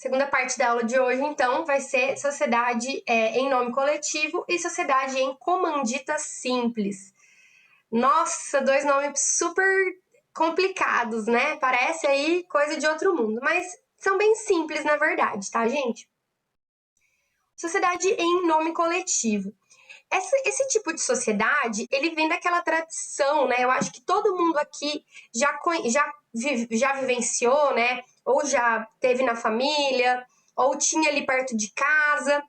Segunda parte da aula de hoje, então, vai ser sociedade em nome coletivo e sociedade em comandita simples. Nossa, dois nomes super complicados, né? Parece aí coisa de outro mundo, mas são bem simples, na verdade, tá, gente? Sociedade em nome coletivo. Esse tipo de sociedade, ele vem daquela tradição, né? Eu acho que todo mundo aqui já vivenciou, né? Ou já teve na família, ou tinha ali perto de casa.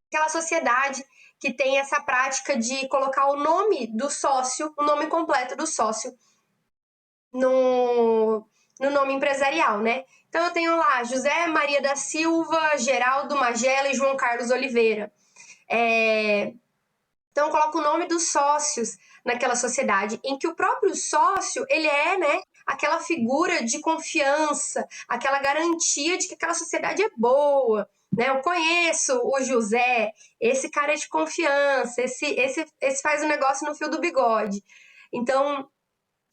Aquela sociedade que tem essa prática de colocar o nome do sócio, o nome completo do sócio, no nome empresarial, né? Então eu tenho lá José Maria da Silva, Geraldo Magela e João Carlos Oliveira. Então eu coloco o nome dos sócios naquela sociedade, em que o próprio sócio, ele é, né, aquela figura de confiança, aquela garantia de que aquela sociedade é boa, né? Eu conheço o José, esse cara é de confiança, esse faz o negócio no fio do bigode. Então,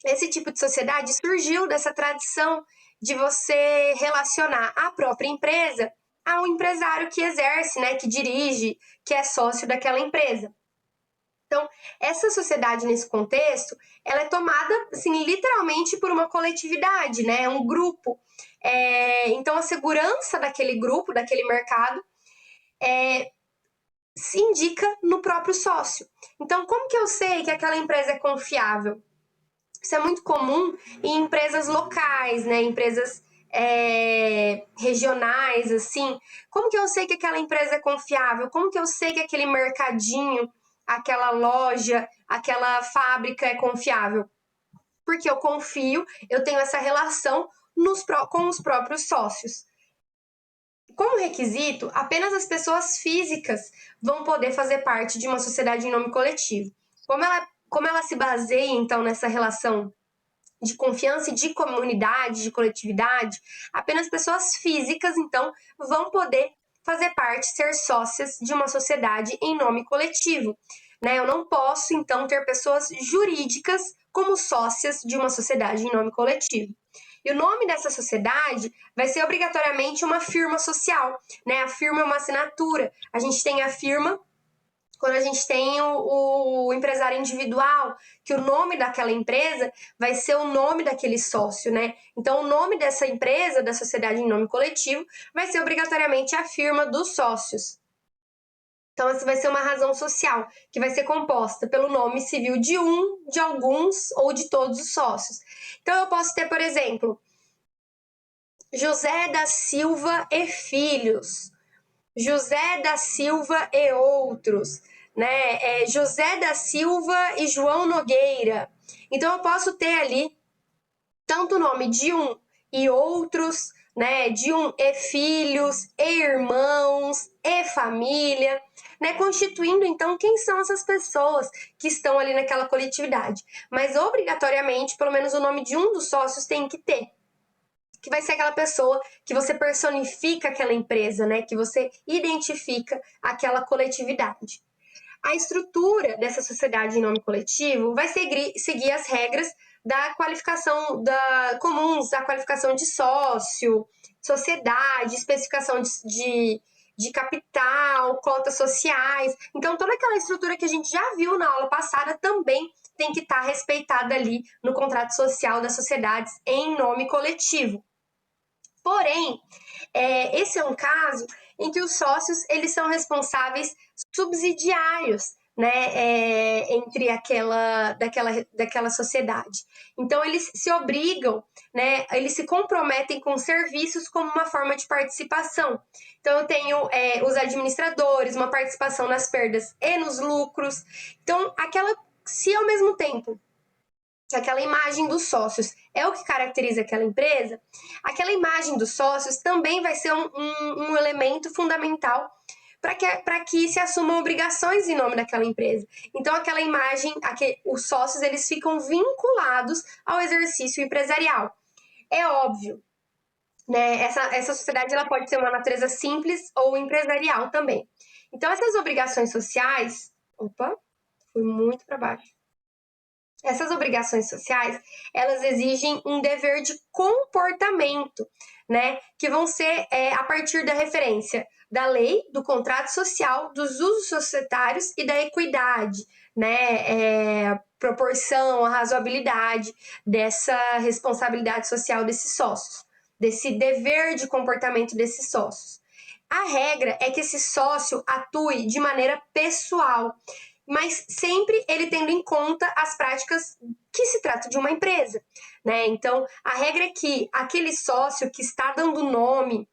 esse tipo de sociedade surgiu dessa tradição de você relacionar a própria empresa ao empresário que exerce, né, que dirige, que é sócio daquela empresa. Então, essa sociedade nesse contexto, ela é tomada, assim, literalmente por uma coletividade, né? Um grupo. Então, a segurança daquele grupo, daquele mercado, se indica no próprio sócio. Então, como que eu sei que aquela empresa é confiável? Isso é muito comum em empresas locais, né? Empresas regionais, assim. Como que eu sei que aquela empresa é confiável? Como que eu sei que aquele mercadinho, aquela loja, aquela fábrica é confiável? Porque eu confio, eu tenho essa relação com os próprios sócios. Como requisito, apenas as pessoas físicas vão poder fazer parte de uma sociedade em nome coletivo. Como ela se baseia, então, nessa relação de confiança e de comunidade, de coletividade, apenas pessoas físicas, então, vão poder fazer parte, ser sócias de uma sociedade em nome coletivo. Né? Eu não posso, então, ter pessoas jurídicas como sócias de uma sociedade em nome coletivo. E o nome dessa sociedade vai ser obrigatoriamente uma firma social, né? A firma é uma assinatura. A gente tem a firma quando a gente tem o empresário individual, que o nome daquela empresa vai ser o nome daquele sócio, né? Então, o nome dessa empresa, da sociedade em nome coletivo, vai ser obrigatoriamente a firma dos sócios. Então, essa vai ser uma razão social, que vai ser composta pelo nome civil de um, de alguns ou de todos os sócios. Então, eu posso ter, por exemplo, José da Silva e Filhos, José da Silva e outros, né? José da Silva e João Nogueira. Então eu posso ter ali tanto o nome de um e outros, né? De um e filhos, e irmãos, e família, né? Constituindo então quem são essas pessoas que estão ali naquela coletividade. Mas obrigatoriamente, pelo menos o nome de um dos sócios tem que ter, que vai ser aquela pessoa que você personifica aquela empresa, né? Que você identifica aquela coletividade. A estrutura dessa sociedade em nome coletivo vai seguir as regras da qualificação comuns, da qualificação de sócio, sociedade, especificação de capital, cotas sociais. Então, toda aquela estrutura que a gente já viu na aula passada também tem que estar respeitada ali no contrato social das sociedades em nome coletivo. Porém, esse é um caso em que os sócios eles são responsáveis subsidiários, né, entre daquela sociedade. Então, eles se obrigam, né, eles se comprometem com serviços como uma forma de participação. Então, eu tenho os administradores, uma participação nas perdas e nos lucros. Então, se ao mesmo tempo aquela imagem dos sócios é o que caracteriza aquela empresa, aquela imagem dos sócios também vai ser um elemento fundamental para que se assumam obrigações em nome daquela empresa. Então, aquela imagem, os sócios, eles ficam vinculados ao exercício empresarial. É óbvio, né? Essa sociedade ela pode ser uma natureza simples ou empresarial também. Então, essas obrigações sociais... Opa, fui muito para baixo. Essas obrigações sociais, elas exigem um dever de comportamento, né, que vão ser a partir da referência da lei, do contrato social, dos usos societários e da equidade, né, proporção, a razoabilidade dessa responsabilidade social desses sócios, desse dever de comportamento desses sócios. A regra é que esse sócio atue de maneira pessoal, mas sempre ele tendo em conta as práticas que se trata de uma empresa, né? Então, a regra é que aquele sócio que está dando nome,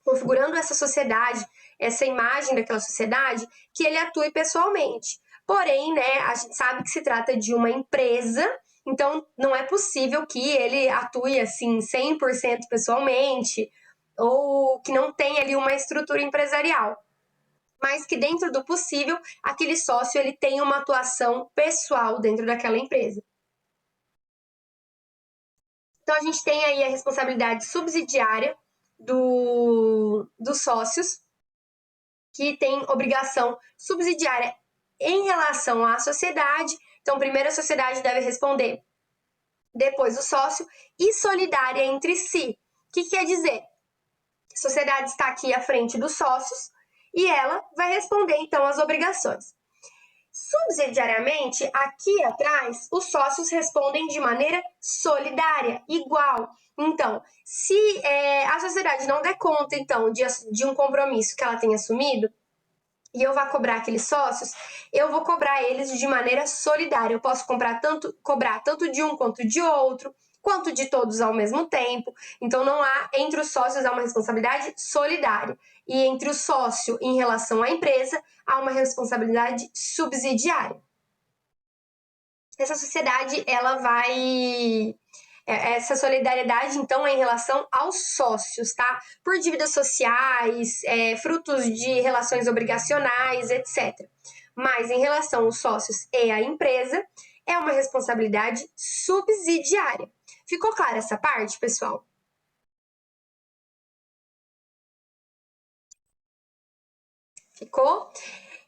configurando essa sociedade, essa imagem daquela sociedade, que ele atue pessoalmente. Porém, né, a gente sabe que se trata de uma empresa, então não é possível que ele atue assim 100% pessoalmente ou que não tenha ali uma estrutura empresarial, mas que dentro do possível, aquele sócio ele tem uma atuação pessoal dentro daquela empresa. Então a gente tem aí a responsabilidade subsidiária dos sócios, que tem obrigação subsidiária em relação à sociedade. Então, primeiro a sociedade deve responder, depois o sócio, e solidária entre si. O que quer dizer? A sociedade está aqui à frente dos sócios e ela vai responder, então, as obrigações. Subsidiariamente, aqui atrás, os sócios respondem de maneira solidária, igual. Então, se a sociedade não der conta, então, de um compromisso que ela tem assumido, e eu vou cobrar aqueles sócios, eu vou cobrar eles de maneira solidária. Eu posso cobrar tanto de um quanto de outro, quanto de todos ao mesmo tempo. Então, não há, entre os sócios, há uma responsabilidade solidária. E entre o sócio em relação à empresa, há uma responsabilidade subsidiária. Essa sociedade, ela vai... Essa solidariedade, então, é em relação aos sócios, tá? Por dívidas sociais, frutos de relações obrigacionais, etc. Mas, em relação aos sócios e à empresa, é uma responsabilidade subsidiária. Ficou clara essa parte, pessoal? Ficou?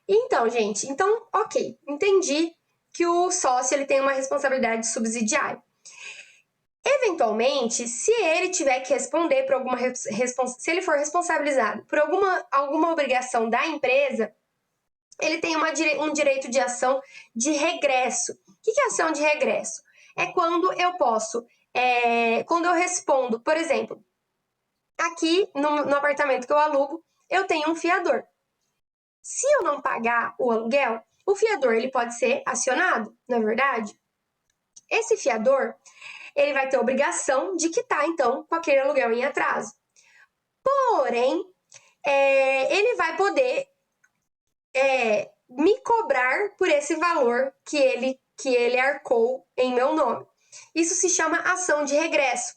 Então, gente, ok, entendi que o sócio ele tem uma responsabilidade subsidiária. Eventualmente, se ele tiver que responder por alguma se ele for responsabilizado por alguma obrigação da empresa, ele tem um direito de ação de regresso. O que é ação de regresso? É quando eu posso, quando eu respondo, por exemplo, aqui no apartamento que eu alugo, eu tenho um fiador. Se eu não pagar o aluguel, o fiador ele pode ser acionado, não é verdade? Esse fiador, ele vai ter a obrigação de quitar, então, com aquele aluguel em atraso. Porém, ele vai poder me cobrar por esse valor que ele arcou em meu nome. Isso se chama ação de regresso.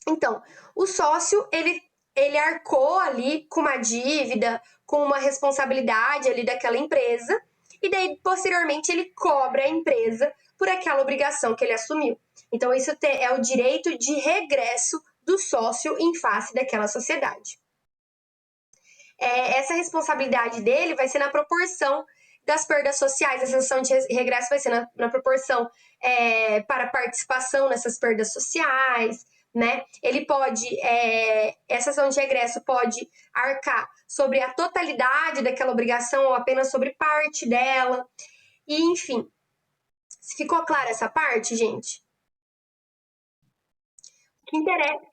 Então, o sócio, ele arcou ali com uma dívida, com uma responsabilidade ali daquela empresa, e daí, posteriormente, ele cobra a empresa por aquela obrigação que ele assumiu. Então, isso é o direito de regresso do sócio em face daquela sociedade. Essa responsabilidade dele vai ser na proporção das perdas sociais. Essa ação de regresso vai ser na proporção para participação nessas perdas sociais, né? Ele pode, essa ação de regresso pode arcar sobre a totalidade daquela obrigação ou apenas sobre parte dela. E, enfim, ficou clara essa parte, gente? O que interessa...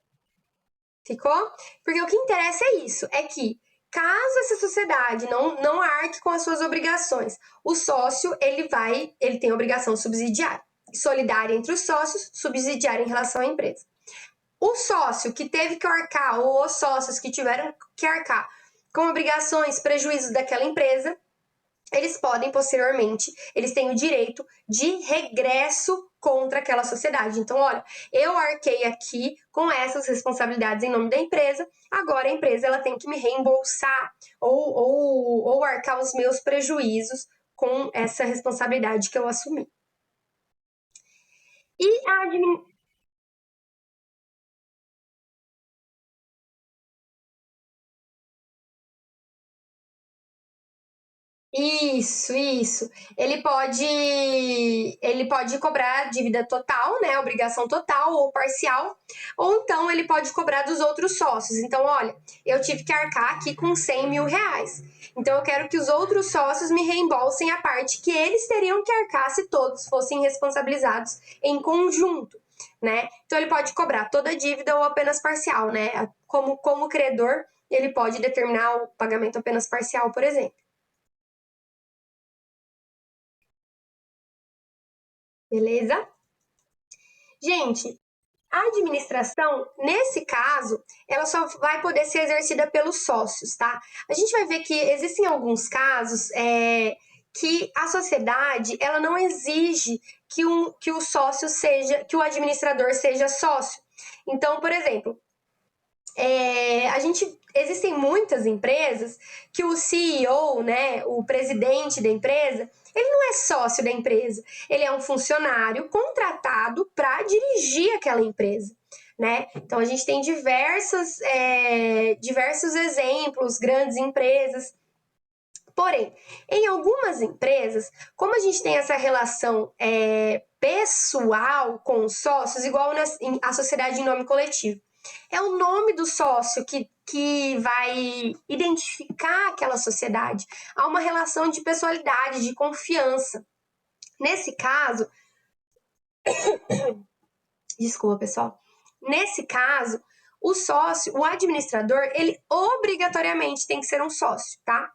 Ficou? Porque o que interessa é isso, é que caso essa sociedade não arque com as suas obrigações, o sócio ele tem obrigação subsidiária, solidária entre os sócios, subsidiária em relação à empresa. O sócio que teve que arcar, ou os sócios que tiveram que arcar com obrigações, prejuízos daquela empresa, eles podem posteriormente, eles têm o direito de regresso contra aquela sociedade. Então, olha, eu arquei aqui com essas responsabilidades em nome da empresa, agora a empresa ela tem que me reembolsar ou arcar os meus prejuízos com essa responsabilidade que eu assumi. E a Isso. Ele pode cobrar dívida total, né, obrigação total ou parcial, ou então ele pode cobrar dos outros sócios. Então, olha, eu tive que arcar aqui com 100 mil reais. Então, eu quero que os outros sócios me reembolsem a parte que eles teriam que arcar se todos fossem responsabilizados em conjunto, né? Então, ele pode cobrar toda a dívida ou apenas parcial, né? Como credor, ele pode determinar o pagamento apenas parcial, por exemplo. Beleza? Gente, a administração, nesse caso, ela só vai poder ser exercida pelos sócios, tá? A gente vai ver que existem alguns casos que a sociedade ela não exige que o sócio seja, que o administrador seja sócio. Então, por exemplo, existem muitas empresas que o CEO, né, o presidente da empresa, ele não é sócio da empresa, ele é um funcionário contratado para dirigir aquela empresa, né? Então a gente tem diversos exemplos, grandes empresas. Porém, em algumas empresas, como a gente tem essa relação pessoal com os sócios, igual a sociedade em nome coletivo, é o nome do sócio que vai identificar aquela sociedade. Há uma relação de pessoalidade, de confiança. Nesse caso, desculpa, pessoal. Nesse caso, o sócio, o administrador, ele obrigatoriamente tem que ser um sócio, tá?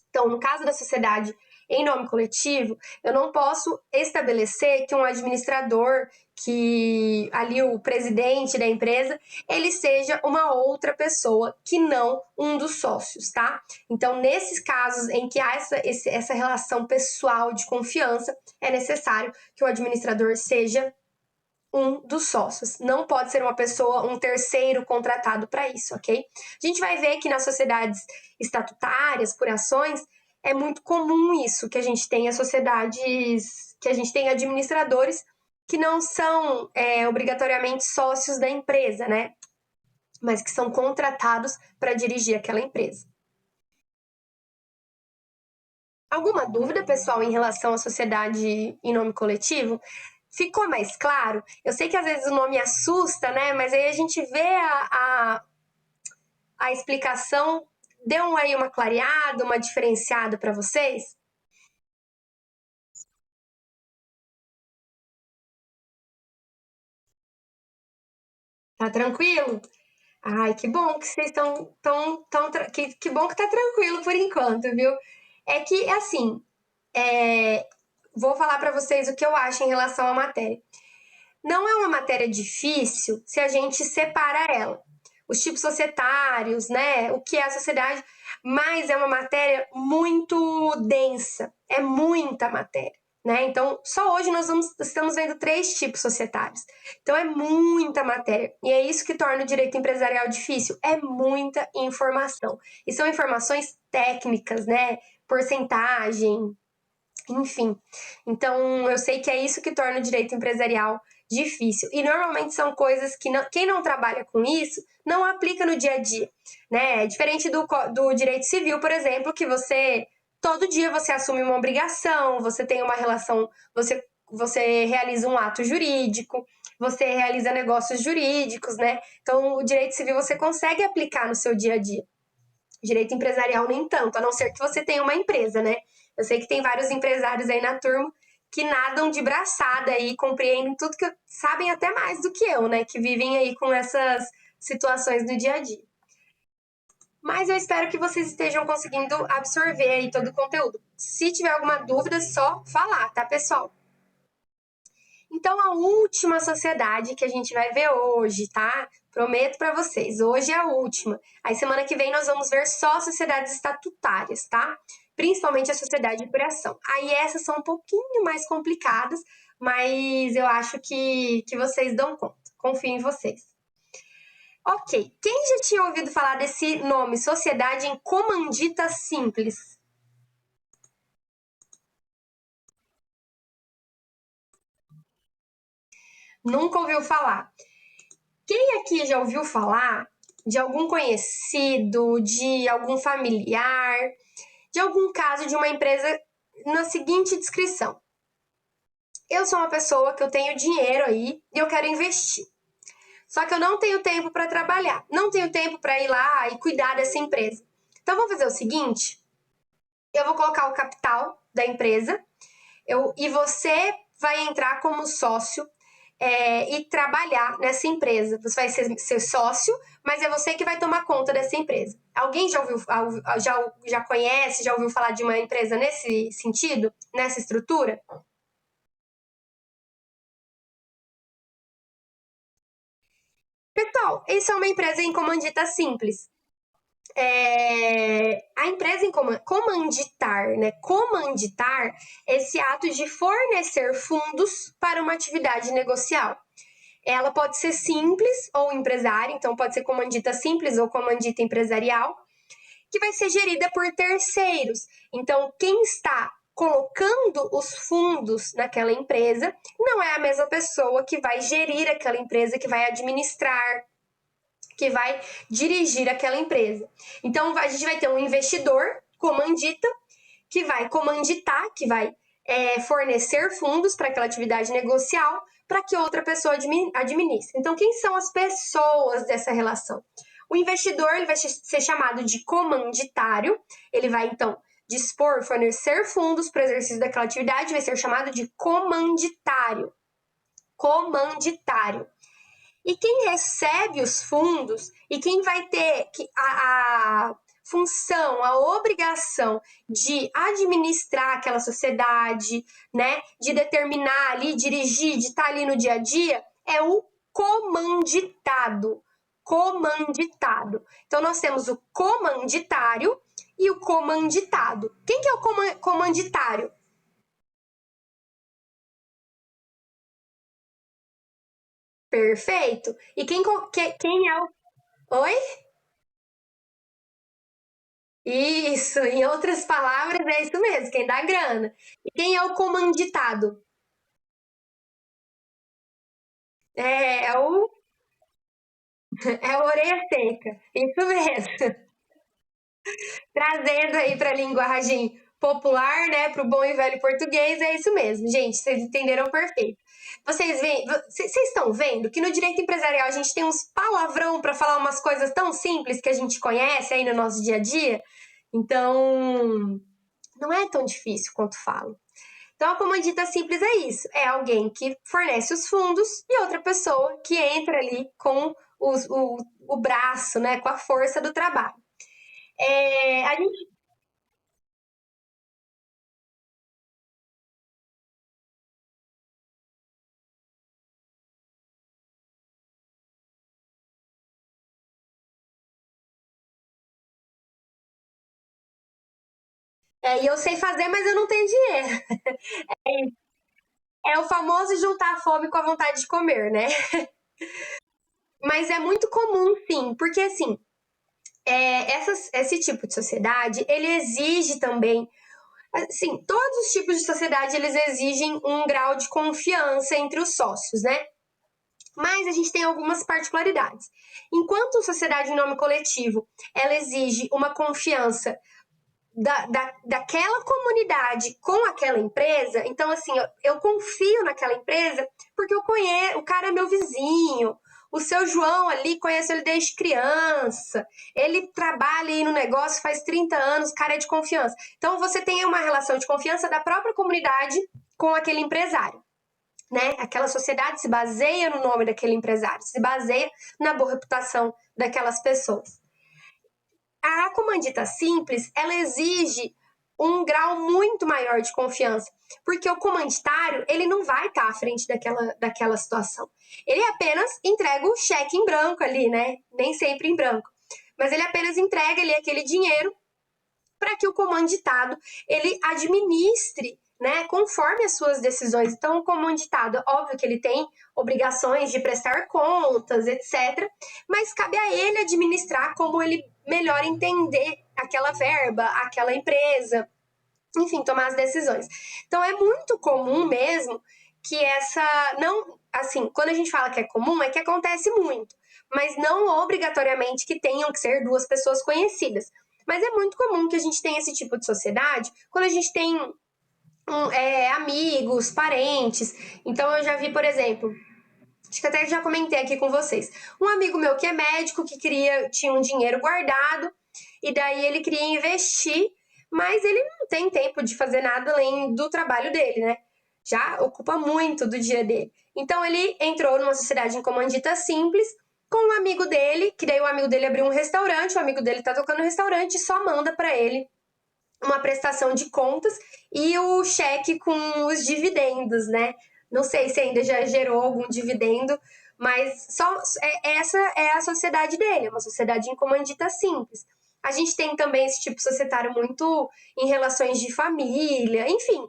Então, no caso da sociedade em nome coletivo, eu não posso estabelecer que um administrador, que ali o presidente da empresa, ele seja uma outra pessoa que não um dos sócios, tá? Então, nesses casos em que há essa relação pessoal de confiança, é necessário que o administrador seja um dos sócios. Não pode ser uma pessoa, um terceiro contratado para isso, ok? A gente vai ver que nas sociedades estatutárias, por ações, é muito comum isso, que a gente tenha sociedades, que a gente tenha administradores que não são obrigatoriamente sócios da empresa, né? Mas que são contratados para dirigir aquela empresa. Alguma dúvida, pessoal, em relação à sociedade em nome coletivo? Ficou mais claro? Eu sei que às vezes o nome assusta, né? Mas aí a gente vê a explicação. Deu aí uma clareada, uma diferenciada para vocês? Tá tranquilo? Ai, que bom que vocês estão que bom que tá tranquilo por enquanto, viu? É que assim, é, vou falar para vocês o que eu acho em relação à matéria. Não é uma matéria difícil se a gente separa ela. Os tipos societários, né? O que é a sociedade, mas é uma matéria muito densa, é muita matéria. Né? Então, só hoje estamos vendo 3 tipos societários. Então, é muita matéria. E é isso que torna o direito empresarial difícil. É muita informação. E são informações técnicas, né? Porcentagem, enfim. Então, eu sei que é isso que torna o direito empresarial difícil. E normalmente são coisas que quem não trabalha com isso não aplica no dia a dia, né? É diferente do direito civil, por exemplo, que você todo dia você assume uma obrigação, você tem uma relação, você realiza um ato jurídico, você realiza negócios jurídicos, né? Então, o direito civil você consegue aplicar no seu dia a dia. Direito empresarial nem tanto, a não ser que você tenha uma empresa, né? Eu sei que tem vários empresários aí na turma que nadam de braçada e compreendem tudo que sabem até mais do que eu, né? Que vivem aí com essas situações do dia a dia. Mas eu espero que vocês estejam conseguindo absorver aí todo o conteúdo. Se tiver alguma dúvida, é só falar, tá, pessoal? Então, a última sociedade que a gente vai ver hoje, tá? Prometo para vocês, hoje é a última. Aí, semana que vem, nós vamos ver só sociedades estatutárias, tá? Principalmente a sociedade por ação. Aí, essas são um pouquinho mais complicadas, mas eu acho que vocês dão conta. Confio em vocês. Ok, quem já tinha ouvido falar desse nome, Sociedade em Comandita Simples? Nunca ouviu falar. Quem aqui já ouviu falar de algum conhecido, de algum familiar, de algum caso de uma empresa na seguinte descrição. Eu sou uma pessoa que eu tenho dinheiro aí e eu quero investir. Só que eu não tenho tempo para trabalhar, não tenho tempo para ir lá e cuidar dessa empresa. Então, vou fazer o seguinte, eu vou colocar o capital da empresa e você vai entrar como sócio e trabalhar nessa empresa. Você vai ser sócio, mas é você que vai tomar conta dessa empresa. Alguém já conhece, já ouviu falar de uma empresa nesse sentido, nessa estrutura? Pessoal, isso é uma empresa em comandita simples. A empresa em comanditar, né? Comanditar esse ato de fornecer fundos para uma atividade negocial. Ela pode ser simples ou empresária, então pode ser comandita simples ou comandita empresarial, que vai ser gerida por terceiros. Então, quem está colocando os fundos naquela empresa não é a mesma pessoa que vai gerir aquela empresa, que vai administrar, que vai dirigir aquela empresa. Então, a gente vai ter um investidor, comandita, que vai comanditar, que vai fornecer fundos para aquela atividade negocial para que outra pessoa administre. Então, quem são as pessoas dessa relação? O investidor ele vai ser chamado de comanditário, ele vai, então, dispor, fornecer fundos para o exercício daquela atividade, vai ser chamado de comanditário. Comanditário. E quem recebe os fundos e quem vai ter a função, a obrigação de administrar aquela sociedade, né, de determinar ali, dirigir, de estar ali no dia a dia, é o comanditado. Comanditado. Então, nós temos o comanditário e o comanditado. Quem que é o comanditário? Perfeito. E quem é o... Oi? Isso, em outras palavras, é isso mesmo, quem dá grana. E quem é o comanditado? É o orelha seca, isso mesmo. Trazendo aí para a linguagem popular, né, para o bom e velho português, é isso mesmo. Gente, vocês entenderam perfeito. Vocês estão vendo que no direito empresarial a gente tem uns palavrão para falar umas coisas tão simples que a gente conhece aí no nosso dia a dia? Então, não é tão difícil quanto falo. Então, a comandita simples é isso: é alguém que fornece os fundos e outra pessoa que entra ali com o braço, né, com a força do trabalho. A gente, e eu sei fazer, mas eu não tenho dinheiro. É o famoso juntar a fome com a vontade de comer, né? Mas é muito comum, sim, porque assim, esse tipo de sociedade, ele exige também, assim, todos os tipos de sociedade, eles exigem um grau de confiança entre os sócios, né? Mas a gente tem algumas particularidades. Enquanto sociedade em nome coletivo, ela exige uma confiança daquela comunidade com aquela empresa, então assim, eu confio naquela empresa porque eu conheço, o cara é meu vizinho, o seu João ali conhece ele desde criança, ele trabalha aí no negócio faz 30 anos, o cara é de confiança. Então você tem uma relação de confiança da própria comunidade com aquele empresário. Né? Aquela sociedade se baseia no nome daquele empresário, se baseia na boa reputação daquelas pessoas. A comandita simples, ela exige um grau muito maior de confiança, porque o comanditário, ele não vai estar à frente daquela situação. Ele apenas entrega o cheque em branco ali, né? Nem sempre em branco. Mas ele apenas entrega ali aquele dinheiro para que o comanditado, ele administre, né, conforme as suas decisões. Então, o comanditado, óbvio que ele tem obrigações de prestar contas, etc., mas cabe a ele administrar como ele melhor entender aquela verba, aquela empresa, enfim, tomar as decisões. Então, é muito comum mesmo que não, assim, quando a gente fala que é comum, é que acontece muito, mas não obrigatoriamente que tenham que ser duas pessoas conhecidas. Mas é muito comum que a gente tenha esse tipo de sociedade quando a gente tem amigos, parentes. Então eu já vi, por exemplo, acho que até já comentei aqui com vocês, um amigo meu que é médico, que tinha um dinheiro guardado, e daí ele queria investir, mas ele não tem tempo de fazer nada além do trabalho dele, né? Já ocupa muito do dia dele. Então ele entrou numa sociedade em comandita simples com um amigo dele, que daí o amigo dele abriu um restaurante, o amigo dele tá tocando no restaurante e só manda para ele uma prestação de contas e o cheque com os dividendos, né? Não sei se ainda já gerou algum dividendo, mas essa é a sociedade dele, é uma sociedade em comandita simples. A gente tem também esse tipo societário muito em relações de família, enfim,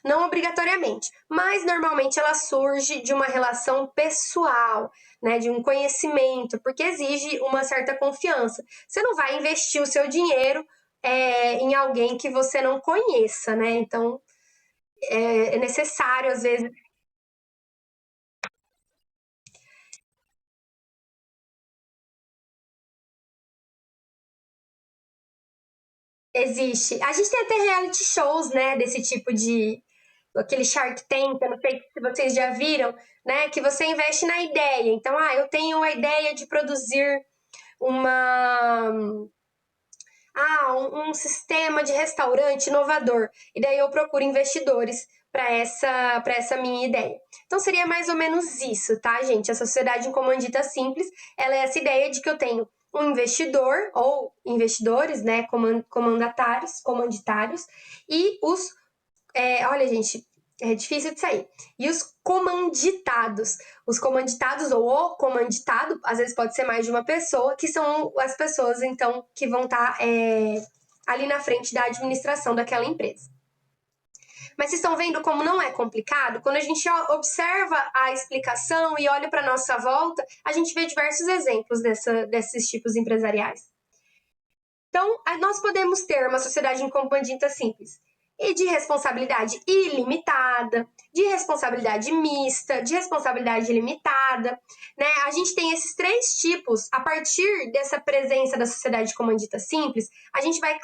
não obrigatoriamente, mas normalmente ela surge de uma relação pessoal, né, de um conhecimento, porque exige uma certa confiança. Você não vai investir o seu dinheiro em alguém que você não conheça, né? Então é necessário, às vezes, existe. A gente tem até reality shows, né, desse tipo de aquele Shark Tank, eu não sei se vocês já viram, né, que você investe na ideia. Então, eu tenho a ideia de produzir uma um sistema de restaurante inovador. E daí eu procuro investidores para essa minha ideia. Então seria mais ou menos isso, tá, gente? A sociedade em comandita simples, ela é essa ideia de que eu tenho um investidor ou investidores, né, comanditários, e olha, gente, é difícil de sair. E os comanditados. Os comanditados ou o comanditado, às vezes pode ser mais de uma pessoa, que são as pessoas, então, que vão estar ali na frente da administração daquela empresa. Mas vocês estão vendo como não é complicado? Quando a gente observa a explicação e olha para a nossa volta, a gente vê diversos exemplos desses tipos empresariais. Então, nós podemos ter uma sociedade em comandita simples e de responsabilidade ilimitada, de responsabilidade mista, de responsabilidade limitada, né? A gente tem esses três tipos. A partir dessa presença da sociedade comandita simples, a gente vai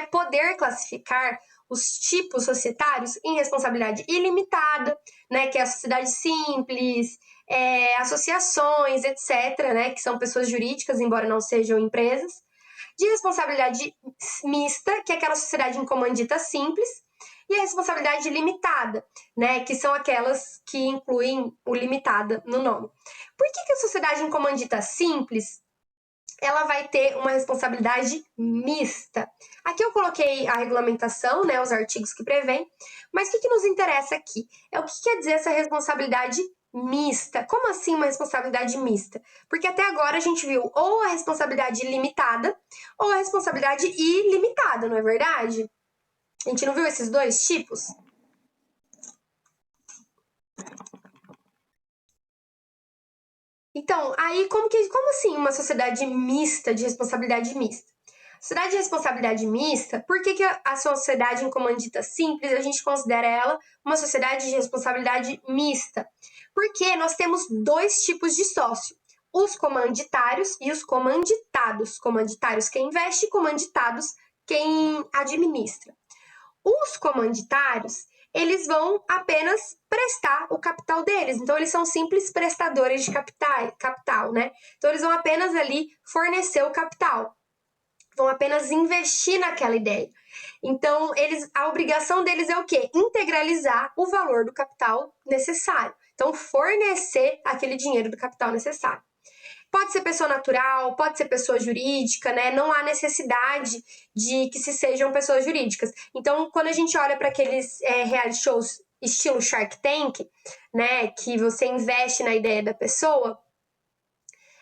poder classificar os tipos societários em responsabilidade ilimitada, né, que é a sociedade simples, associações, etc., né, que são pessoas jurídicas, embora não sejam empresas, de responsabilidade mista, que é aquela sociedade em comandita simples, e a responsabilidade limitada, né, que são aquelas que incluem o limitada no nome. Por que a sociedade em comandita simples ela vai ter uma responsabilidade mista? Aqui eu coloquei a regulamentação, né, os artigos que prevêem, mas o que nos interessa aqui? É o que quer dizer essa responsabilidade mista. Como assim uma responsabilidade mista? Porque até agora a gente viu ou a responsabilidade limitada ou a responsabilidade ilimitada, não é verdade? A gente não viu esses dois tipos? Então, aí como assim uma sociedade mista de responsabilidade mista? Sociedade de responsabilidade mista, por que a sociedade em comandita simples a gente considera ela uma sociedade de responsabilidade mista? Porque nós temos dois tipos de sócio: os comanditários e os comanditados. Comanditários quem investe, comanditados quem administra. Os comanditários, eles vão apenas prestar o capital deles. Então, eles são simples prestadores de capital, né? Então, eles vão apenas ali fornecer o capital. Vão apenas investir naquela ideia. Então, a obrigação deles é o quê? Integralizar o valor do capital necessário. Então, fornecer aquele dinheiro do capital necessário. Pode ser pessoa natural, pode ser pessoa jurídica, né? Não há necessidade de que se sejam pessoas jurídicas. Então, quando a gente olha para aqueles reality shows estilo Shark Tank, né? Que você investe na ideia da pessoa,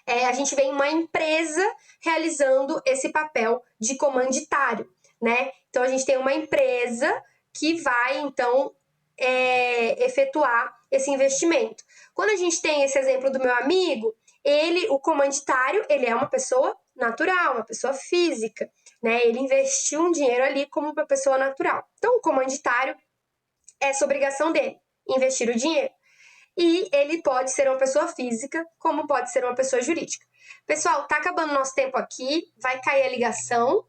a gente vê uma empresa realizando esse papel de comanditário, né? Então, a gente tem uma empresa que vai, então, efetuar esse investimento. Quando a gente tem esse exemplo do meu amigo, o comanditário, ele é uma pessoa natural, uma pessoa física, né? Ele investiu um dinheiro ali como uma pessoa natural. Então, o comanditário, essa obrigação dele, investir o dinheiro. E ele pode ser uma pessoa física, como pode ser uma pessoa jurídica. Pessoal, tá acabando nosso tempo aqui, vai cair a ligação.